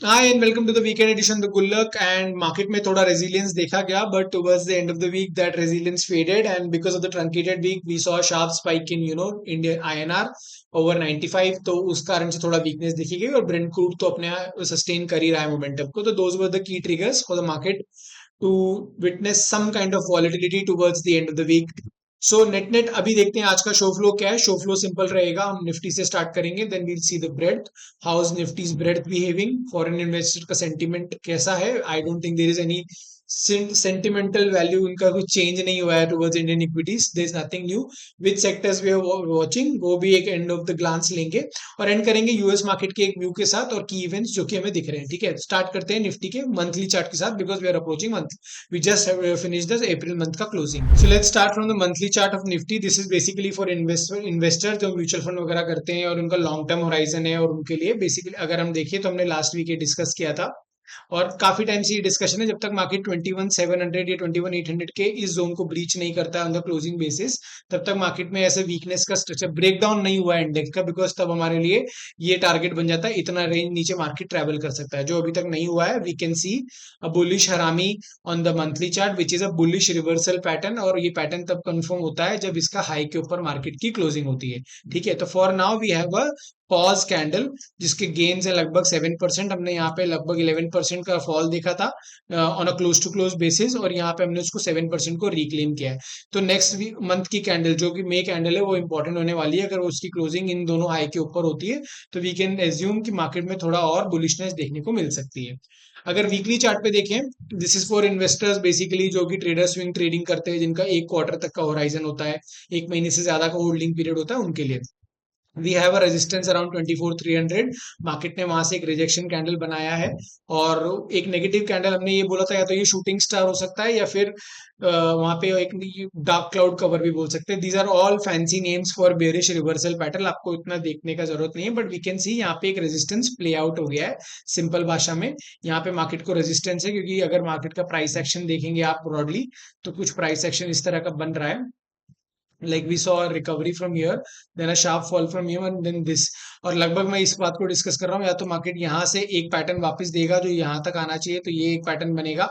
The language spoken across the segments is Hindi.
Hi and welcome to the weekend edition the Gullak and market में थोड़ा रेजिलियंस देखा गया but towards the end of the week that resilience faded and because of the truncated week we saw sharp spike in Indian INR over 95। तो उस कारण से थोड़ा वीकनेस देखी गई और ब्रेंट क्रूड तो अपने सस्टेन कर ही रहा है मोमेंटम को। तो those were the key triggers for the market to witness some kind of volatility towards the end of the week. So net net अभी देखते हैं आज का शो फ्लो क्या है। शो फ्लो सिंपल रहेगा, हम निफ्टी से स्टार्ट करेंगे, then we'll see the breadth, how is Nifty's breadth behaving, foreign investor का सेंटीमेंट कैसा है। I don't think there is any sentimental value, इनका कुछ चेंज नहीं हुआ है towards Indian equities, there is nothing new. Which sectors we are watching वो भी एक एंड ऑफ द ग्लांस लेंगे और एंड करेंगे यूएस मार्केट के एक व्यू के साथ और की इवेंट्स जो कि हमें दिख रहे हैं। ठीक है, स्टार्ट करते हैं निफ्टी के मंथली चार्ट के साथ because we are approaching month, we just have finished the April month का closing. So let's start from the monthly chart of Nifty. This is basically for investors जो म्यूचुअल फंड वगैरह करते हैं और उनका लॉन्ग टर्म होराइजन है, और उनके लिए बेसिकली अगर हम देखिए तो हमने लास्ट वीक ये डिस्कस किया था और काफी टाइम से ये डिस्कशन है, जब तक मार्केट 21,700 या 21,800 के इस जोन को ब्रीच नहीं करता है ऑन द क्लोजिंग बेसिस, तब तक मार्केट में ऐसे वीकनेस का स्ट्रक्चर ब्रेकडाउन नहीं हुआ है इंडेक्स का, बिकॉज तब हमारे लिए ये टारगेट बन जाता है, इतना रेंज नीचे मार्केट ट्रेवल कर सकता है, जो अभी तक नहीं हुआ है। We can see a bullish harami on the monthly chart which is a bullish reversal pattern, और ये पैटर्न तब कंफर्म होता है जब इसका हाई के ऊपर मार्केट की क्लोजिंग होती है। ठीक है, तो for now we have a pause candle जिसके गेन्स है लगभग 7%। हमने यहाँ पे लगभग 11% का फॉल देखा था on a close to close basis, और यहाँ पे हमने उसको 7% को रिक्लेम किया है। तो नेक्स्ट वीक मंथ की कैंडल जो कि मे कैंडल है वो इंपॉर्टेंट होने वाली है। अगर उसकी क्लोजिंग इन दोनों हाई के ऊपर होती है तो वी कैन एज्यूम कि मार्केट में थोड़ा और बुलिशनेस देखने को मिल सकती है। अगर वीकली चार्ट पे देखें, this is for investors basically जो कि ट्रेडर स्विंग ट्रेडिंग करते हैं, जिनका एक क्वार्टर तक का होराइजन होता है, एक महीने से ज्यादा का होल्डिंग पीरियड होता है, उनके लिए we have a resistance around 24,300। Market ने वहां से एक रिजेक्शन कैंडल बनाया है और एक नेगेटिव कैंडल, हमने ये बोला था या तो ये शूटिंग स्टार हो सकता है या फिर वहां पे एक डार्क क्लाउड कवर भी बोल सकते हैं। These are all fancy names for bearish reversal pattern, आपको इतना देखने का जरूरत नहीं है, बट वी कैन सी यहाँ पे एक रेजिस्टेंस प्ले आउट हो गया है। सिंपल भाषा में यहाँ पे मार्केट को रेजिस्टेंस है, क्योंकि अगर मार्केट का प्राइस एक्शन देखेंगे आप ब्रॉडली तो कुछ प्राइस एक्शन इस तरह का बन रहा है, like we saw a recovery from here, then a sharp fall from here and then this। और लगभग मैं इस बात को डिस्कस कर रहा हूँ, या तो मार्केट यहाँ से एक पैटर्न वापस देगा जो यहाँ तक आना चाहिए, तो ये एक पैटर्न बनेगा,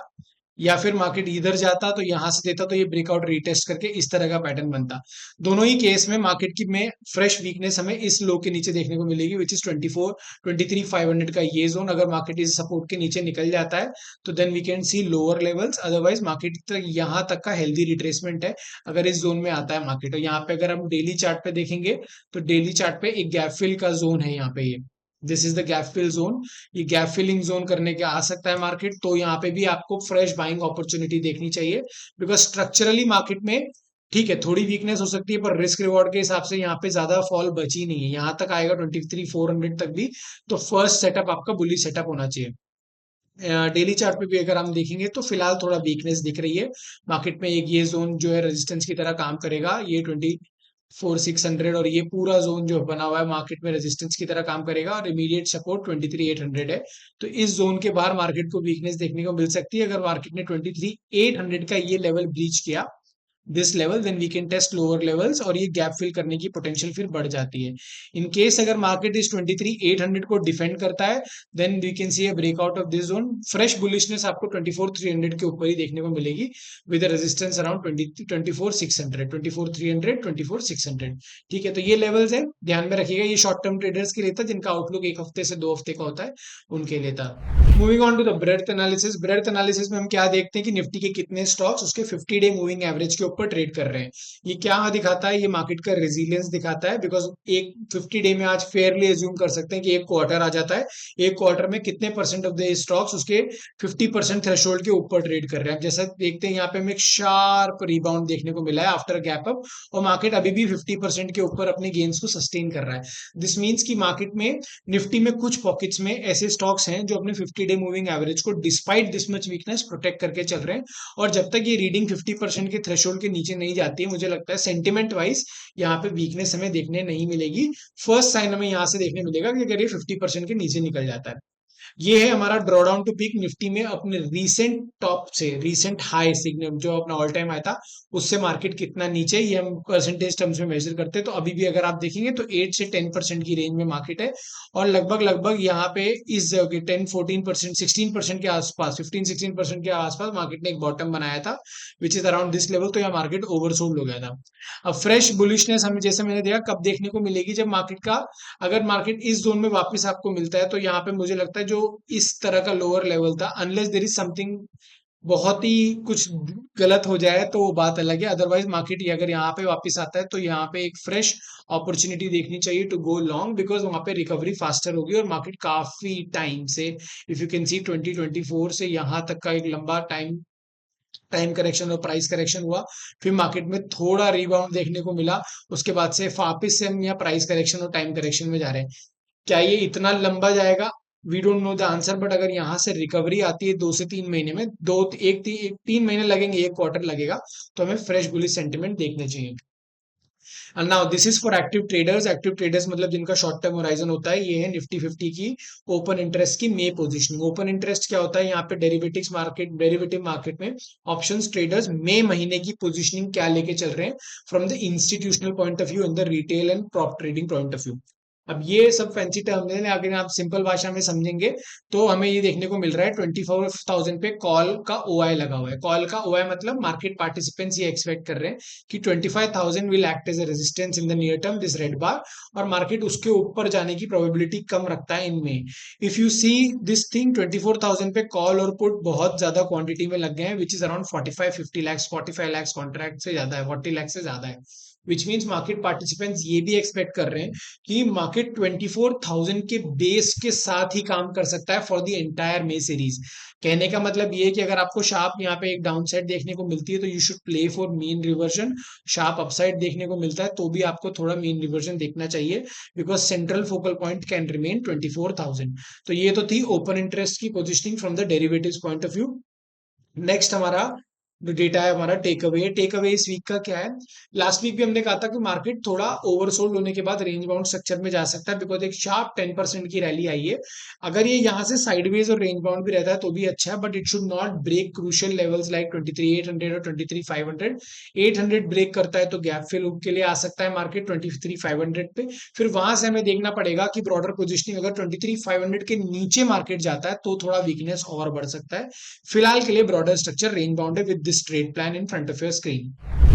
या फिर मार्केट इधर जाता तो यहां से देता तो ये ब्रेकआउट रीटेस्ट करके इस तरह का पैटर्न बनता। दोनों ही केस में मार्केट की में फ्रेश वीकनेस हमें इस लो के नीचे देखने को मिलेगी विच इज 23,500 का ये जोन। अगर मार्केट इस सपोर्ट के नीचे निकल जाता है तो then we can see lower levels, otherwise market तक यहाँ तक का हेल्दी रिट्रेसमेंट है अगर इस जोन में आता है मार्केट। और यहाँ पे अगर हम डेली चार्ट पे देखेंगे तो डेली चार्ट पे एक गैप फिल का जोन है यहाँ पे, ये this is the gap fill zone. ये गैप फिलिंग जोन करने के आ सकता है मार्केट, तो यहाँ पे भी आपको फ्रेश बाइंग अपॉर्चुनिटी देखनी चाहिए, बिकॉज स्ट्रक्चरली मार्केट में ठीक है थोड़ी वीकनेस हो सकती है, पर रिस्क रिवॉर्ड के हिसाब से यहाँ पे ज्यादा फॉल बची नहीं है। यहाँ तक आएगा 23,400 तक भी, तो फर्स्ट सेटअप आपका बुली सेटअप होना चाहिए। डेली चार्ट पे भी अगर हम देखेंगे तो फिलहाल थोड़ा वीकनेस दिख रही है मार्केट में। एक ये जोन जो है रेजिस्टेंस की तरह काम करेगा, ये 24,600, और ये पूरा जोन जो बना हुआ है मार्केट में रेजिस्टेंस की तरह काम करेगा, और इमीडिएट सपोर्ट 23,800 है। तो इस जोन के बाहर मार्केट को वीकनेस देखने को मिल सकती है। अगर मार्केट ने 23,800 का ये लेवल ब्रीच किया, this level, then we can test lower levels, और ये गैप फिल करने की पोटेंशियल फिर बढ़ जाती है। इन केस अगर मार्केट इस 23,800 को डिफेंड करता है, then we can see a breakout of this zone. Fresh bullishness आपको 24,300 के ऊपर ही देखने को मिलेगी विद रेजिस्टेंस अराउंड 24,600, 24,300, 24,600। ठीक है, तो ये लेवल्स है, ध्यान में रखिएगा। ये शॉर्ट टर्म ट्रेडर्स के लिए था जिनका आउटलुक एक हफ्ते से 2 हफ्ते का होता है, उनके लिए था। Moving on to the breadth analysis, breadth analysis में हम क्या देखते हैं कि निफ्टी के कितने स्टॉक्स उसके 50 डे मूविंग एवरेज के ऊपर ट्रेड कर रहे हैं। ये क्या दिखाता है, ये मार्केट का रेजिलियंस दिखाता है, बिकॉज एक 50 डे में आज फेयरली एज्यूम कर सकते हैं कि एक क्वार्टर आ जाता है, एक क्वार्टर में कितने परसेंट ऑफ द स्टॉक्स उसके 50% थ्रेशोल्ड के ऊपर ट्रेड कर रहे हैं। जैसा देखते हैं यहाँ पे हमें एक शार्प रिबाउंड देखने को मिला है आफ्टर गैप अप, और मार्केट अभी भी 50% के ऊपर अपने गेन्स को सस्टेन कर रहा है। दिस मीन्स की मार्केट में निफ्टी में कुछ पॉकेट्स में ऐसे स्टॉक्स हैं जो अपने 50 डे मूविंग एवरेज को despite this much weakness protect करके चल रहे हैं, और जब तक ये रीडिंग 50% के थ्रेशोल्ड के नीचे नहीं जाती है, मुझे लगता है सेंटिमेंट वाइज यहाँ पे वीकनेस हमें देखने नहीं मिलेगी। फर्स्ट साइन हमें यहाँ से देखने मिलेगा कि अगर ये 50% के नीचे निकल जाता है। ये है हमारा drawdown to peak Nifty में अपने रीसेंट टॉप से, रीसेंट हाई सिग्नल जो अपना ऑल टाइम आया था उससे मार्केट कितना नीचे, ये हम परसेंटेज टर्म्स में मेजर करते हैं। तो अभी भी अगर आप देखेंगे तो 8 से 10% की रेंज में मार्केट है, और लगभग लगभग यहाँ पे इस जगह के 10-14%, 16% के आसपास, 15-16% के आसपास मार्केट ने एक बॉटम बनाया था, which is around this level. तो यहाँ मार्केट ओवरसोल्ड हो गया था। अब फ्रेश बुलिशनेस हमें, जैसे मैंने देखा, कब देखने को मिलेगी, जब मार्केट का, अगर मार्केट इस जोन में वापस आपको मिलता है, तो यहाँ पे मुझे लगता है जो इस तरह का लोअर लेवल था, अनलेस देर इज समथिंग, बहुत ही कुछ गलत हो जाए तो वो बात अलग है, अदरवाइज मार्केट अगर यहाँ पे वापस आता है तो यहाँ पे एक फ्रेश अपॉर्चुनिटी देखनी चाहिए टू गो लॉन्ग, बिकॉज वहां पे रिकवरी फास्टर होगी और मार्केट काफी टाइम से, इफ यू कैन सी 2024 से यहाँ तक का एक लंबा टाइम टाइम करेक्शन और प्राइस करेक्शन हुआ, फिर मार्केट में थोड़ा रिबाउंड देखने को मिला, उसके बाद से वापिस से हम यहाँ प्राइस करेक्शन और टाइम करेक्शन में जा रहे हैं। क्या ये इतना लंबा जाएगा? We don't know the answer, but अगर यहाँ से रिकवरी आती है 2 से 3 महीने में, 3 महीने लगेंगे, 1 क्वार्टर लगेगा, तो हमें फ्रेश बुलिश सेंटिमेंट देखने चाहिए। And now this is for active traders. Active traders मतलब जिनका शॉर्ट टर्म होराइजन होता है। ये है निफ्टी 50 की ओपन इंटरेस्ट की मे पोजीशनिंग। ओपन इंटरेस्ट क्या होता है? यहाँ पे डेरिवेटिव मार्केट में ऑप्शंस ट्रेडर्स मई महीने की पोजीशनिंग क्या लेके चल रहे हैं from the institutional point of view in the retail and prop trading point of view. अब ये सब फैंसी टर्म है, अगर आप सिंपल भाषा में समझेंगे तो हमें ये देखने को मिल रहा है 24,000 पे कॉल का ओआई लगा हुआ है। कॉल का ओआई मतलब मार्केट पार्टिसिपेंट्स ये एक्सपेक्ट कर रहे हैं कि 25,000 will act as a resistance in the near term, this red bar, और मार्केट उसके ऊपर जाने की प्रोबेबिलिटी कम रखता है इनमें। If you see this thing, 24,000 पे कॉल और पुट बहुत ज्यादा क्वांटिटी में लग गए हैं, which is around 45-50 lakh, 45 lakh contract से ज्यादा है, 40 लाख से ज्यादा है, विच मीन्स मार्केट पार्टिसिपेंट्स ये भी एक्सपेक्ट कर रहे हैं कि मार्केट 24,000 के बेस के साथ ही काम कर सकता है for the entire may series. कहने का मतलब ये है कि अगर आपको शार्प यहाँ पे एक डाउन साइड देखने को मिलती है तो you should play for mean reversion. Sharp upside देखने को मिलता है तो भी आपको थोड़ा मीन रिवर्जन देखना चाहिए, because central focal point can remain 24,000। तो ये तो थी ओपन इंटरेस्ट की positioning from the derivatives point of view. Next हमारा डेटा है, हमारा टेक अवे। टेक अवे इस वीक का क्या है? लास्ट वीक भी हमने कहा था कि मार्केट थोड़ा ओवरसोल्ड होने के बाद रेंज बाउंड स्ट्रक्चर में जा सकता है, बिकॉज एक शार्प 10% की रैली आई है। अगर ये यहाँ से साइडवेज और रेंज बाउंड भी रहता है तो भी अच्छा है, but it should not break crucial levels like 23,800 और 23,500। 800 ब्रेक करता है तो गैप फिल के लिए आ सकता है मार्केट 23,500 पे, फिर वहां से हमें देखना पड़ेगा कि ब्रॉडर पोजिशनिंग अगर 23,500 के नीचे मार्केट जाता है तो थोड़ा वीकनेस और बढ़ सकता है। फिलहाल के लिए ब्रॉडर स्ट्रक्चर रेंज बाउंड है with this trade plan in front of your screen.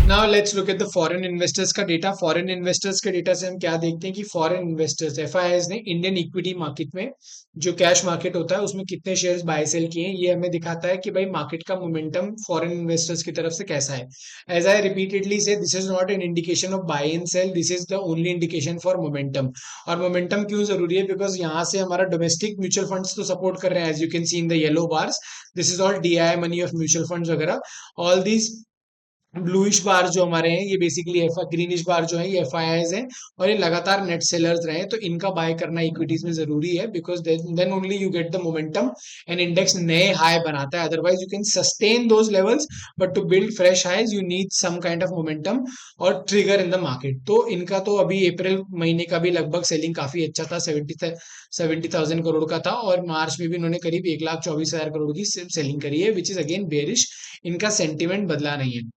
Now let's look at the foreign investors का डेटा। फॉरेन इन्वेस्टर्स के डेटा से हम क्या देखते हैं कि फॉरेन इन्वेस्टर्स, एफआईआईज ने इंडियन इक्विटी मार्केट में, जो कैश मार्केट होता है, उसमें कितने शेयर्स बाय सेल किए हैं। ये हमें दिखाता है कि भाई मार्केट का मोमेंटम फॉरेन इन्वेस्टर्स की तरफ से कैसा है। As I repeatedly say, this is not an indication of buy and sell, this is the only indication for momentum. और मोमेंटम क्यों जरूरी है? बिकॉज यहाँ से हमारा डोमेस्टिक म्यूचुअल फंड्स तो सपोर्ट कर रहे हैं, as you can see in the yellow bars, this is all DI money of mutual funds वगैरह। ऑल दीज ब्लूइश बार जो हमारे हैं ये बेसिकली ग्रीनिश बार जो है ये एफआईआईज हैं, और ये लगातार नेट सेलर्स रहे हैं, तो इनका बाय करना इक्विटीज में जरूरी है, because then only you get the momentum and index नए हाई बनाता है। Otherwise you can sustain those levels, but to build fresh highs you need some kind of momentum और ट्रिगर इन द मार्केट। तो इनका तो अभी अप्रैल महीने का भी लगभग सेलिंग काफी अच्छा था, 70,000 करोड़ का था, और मार्च में भी इन्होंने करीब 1,24,000 करोड़ की सेलिंग करी है, विच इज अगेन बेरिश। इनका सेंटिमेंट बदला नहीं है।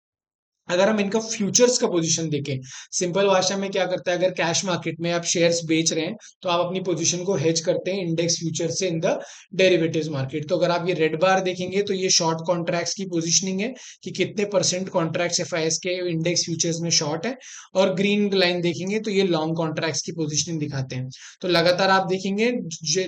अगर हम इनका फ्यूचर्स का पोजीशन देखें, सिंपल भाषा में क्या करता है, अगर कैश मार्केट में आप शेयर्स बेच रहे हैं तो आप अपनी पोजीशन को हेज करते हैं इंडेक्स फ्यूचर से इन द डेरिवेटिव्स मार्केट। तो अगर आप ये रेड बार देखेंगे तो ये शॉर्ट कॉन्ट्रैक्ट्स की पोजीशनिंग है कि कितने परसेंट कॉन्ट्रैक्ट्स एफआईएस के इंडेक्स फ्यूचर्स में शॉर्ट है, और ग्रीन लाइन देखेंगे तो ये लॉन्ग कॉन्ट्रैक्ट्स की पोजीशनिंग दिखाते हैं। तो लगातार आप देखेंगे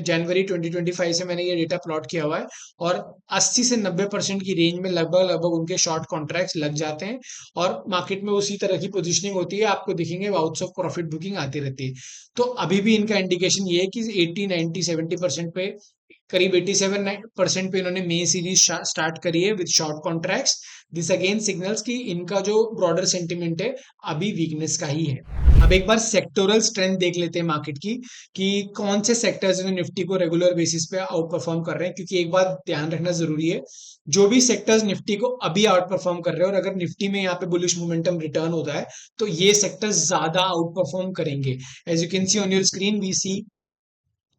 जनवरी 2025 से मैंने ये डेटा प्लॉट किया हुआ है, और 80 से 90% की रेंज में लगभग लगभग उनके शॉर्ट कॉन्ट्रैक्ट्स लग जाते हैं, और मार्केट में उसी तरह की पोजीशनिंग होती है, आपको दिखेंगे आउट्स ऑफ प्रॉफिट बुकिंग आती रहती है। तो अभी भी इनका इंडिकेशन ये है कि 80-90-70% पे, करीब 87% पे इन्होंने मे सीरीज स्टार्ट करी है with short contracts. This again signals कि इनका जो ब्रॉडर सेंटिमेंट है अभी वीकनेस का ही है। अब एक बार सेक्टोरल स्ट्रेंथ देख लेते हैं मार्केट की, कि कौन से सेक्टर्स ने निफ्टी को रेगुलर बेसिस पे आउट परफॉर्म कर रहे हैं, क्योंकि एक बात ध्यान रखना जरूरी है, जो भी सेक्टर्स निफ्टी को अभी आउट परफॉर्म कर रहे हैं, और अगर निफ्टी में यहाँ पे बुलिश मोमेंटम रिटर्न होता है तो ये सेक्टर्स ज्यादा आउट परफॉर्म करेंगे। As you can see on your screen we see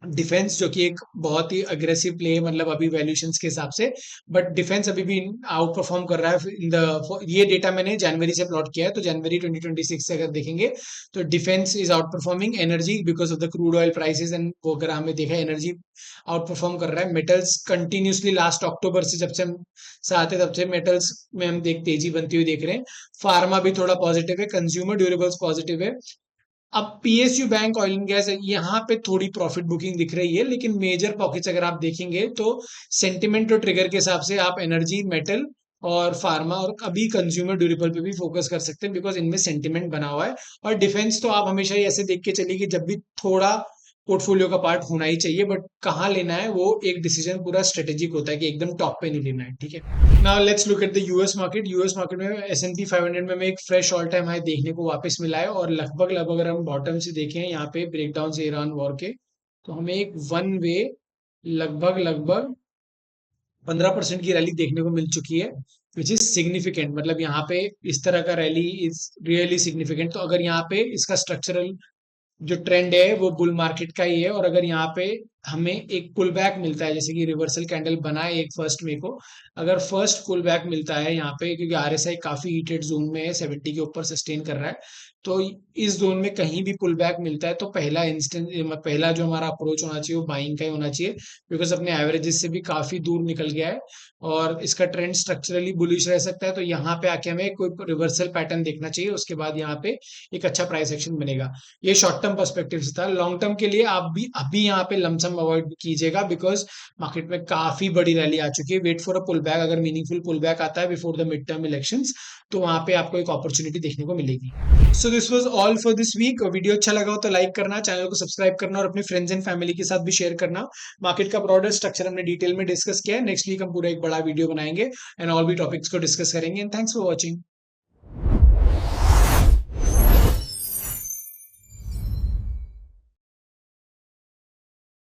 defence जो कि एक बहुत ही अग्रेसिव प्ले, मतलब अभी वैल्यूएशंस के हिसाब से, बट डिफेंस अभी भी आउट परफॉर्म कर रहा है इन द, ये डेटा मैंने जनवरी से प्लॉट किया है, तो जनवरी 2026 से अगर देखेंगे तो defence is out performing energy because of the crude oil prices, and वो अगर हमें देखा एनर्जी आउट परफॉर्म कर रहा है। मेटल्स कंटिन्यूसली लास्ट अक्टूबर से, जब से हम साथ है तब से मेटल्स में हम देख तेजी बनती हुई देख रहे हैं। फार्मा भी थोड़ा पॉजिटिव है, कंज्यूमर ड्यूरेबल्स पॉजिटिव है। अब PSU bank, oil and gas, यहाँ पे थोड़ी प्रॉफिट बुकिंग दिख रही है, लेकिन मेजर पॉकेट्स अगर आप देखेंगे तो सेंटिमेंट और ट्रिगर के हिसाब से आप एनर्जी, मेटल और फार्मा और अभी कंज्यूमर ड्यूरेबल पे भी फोकस कर सकते हैं, बिकॉज इनमें सेंटिमेंट बना हुआ है। और डिफेंस तो आप हमेशा ही ऐसे देख के चलिए कि जब भी थोड़ा पोर्टफोलियो का पार्ट होना ही चाहिए, बट कहाँ लेना है वो एक डिसीजन पूरा स्ट्रेटेजिक होता है कि एकदम टॉप पे नहीं लेना है, ठीक है। Now let's look at the US market. US market में S&P 500 में हमें एक फ्रेश ऑल टाइम हाई देखने को वापस मिला है, और लगभग लगभग अगर हम बॉटम से देखें यहाँ पे ब्रेकडाउन से ईरान वॉर के, तो हमें एक वन वे लगभग लगभग 15% की रैली देखने को मिल चुकी है, विच इज सिग्निफिकेंट। मतलब यहाँ पे इस तरह का रैली इज रियली सिग्निफिकेंट। तो अगर यहाँ पे इसका स्ट्रक्चरल जो ट्रेंड है वो बुल मार्केट का ही है, और अगर यहाँ पे हमें एक पुल बैक मिलता है, जैसे कि रिवर्सल कैंडल बना है एक फर्स्ट में को, अगर फर्स्ट पुल बैक मिलता है यहाँ पे, क्योंकि आरएसआई काफी हीटेड जोन में है, 70 के ऊपर सस्टेन कर रहा है, तो इस जोन में कहीं भी पुल बैक मिलता है तो पहला इंस्टेंट, पहला जो हमारा अप्रोच होना चाहिए वो बाइंग का ही होना चाहिए, बिकॉज अपने एवरेजेस से भी काफी दूर निकल गया है और इसका ट्रेंड स्ट्रक्चरली बुलिश रह सकता है। तो यहाँ पे आके हमें कोई रिवर्सल पैटर्न देखना चाहिए, उसके बाद यहाँ पे एक अच्छा प्राइस एक्शन बनेगा। ये शॉर्ट टर्म पर्सपेक्टिव से था। लॉन्ग टर्म के लिए आप भी अभी यहाँ पे लमसम अवॉइड कीजिएगा, बिकॉज मार्केट में काफी बड़ी रैली आ चुकी है। Wait for a pullback, अगर मीनिंगफुल पुल बैक आता है before the midterm elections, तो वहां पे आपको एक अपॉर्चुनिटी देखने को मिलेगी। So this was all for this week. Video अच्छा लगा हो तो लाइक करना, चैनल को सब्सक्राइब करना और अपने फ्रेंड्स एंड फैमिली के साथ भी शेयर करना। मार्केट का ब्रॉडर स्ट्रक्चर हमने डिटेल में डिस्कस किया है। नेक्स्ट वीक हम पूरा एक बड़ा वीडियो बनाएंगे एंड ऑल भी टॉपिक्स को डिस्कस करेंगे। And thanks for watching.